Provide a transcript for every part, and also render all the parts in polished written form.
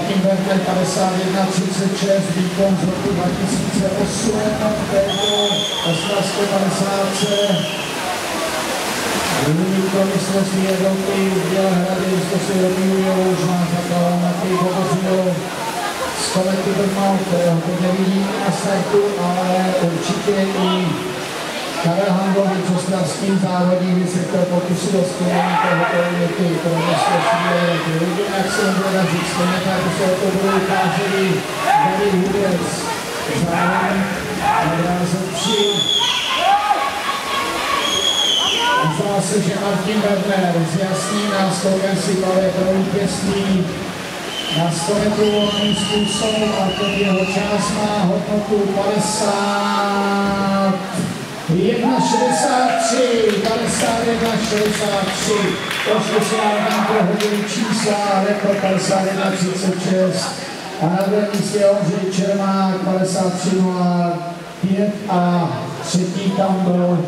Martin Berger 51-36, výkon z roku 2008, tento ostravské 50. Druhý výkon mistrovství Evropy v Bělehrady, to si Robíjou, už má zakládá Matěj Bobořil z Komenty Brno, kterého to nevidí na startu, ale určitě i Karel Hangovič s ostravským závodník by se chtěl pokusit o splnění tohoto věty pro mistrovství Evropy. Vidím, jak se jim bude dařit, stejně tak se o to budou ukázali David Hudec, zároveň obrázek 3. Zdá se, že Martin Berger zjasní náskokem si pade pro vítězství na 100 metrů volným způsobem a ten jeho čas má hodnotu 51,63. Trošku se nám tam prohodili čísla, rekord 51,36. A na druhém místě Ondřej Čermák 53,05 a třetí tam byl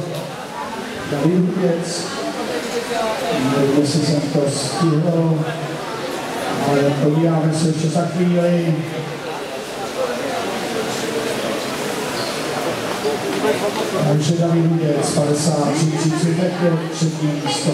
David Hudec. Nevím, jestli jsem to stihl, ale podíváme se ještě za chvíli. Takže David Hudec 53,35, třetí místo.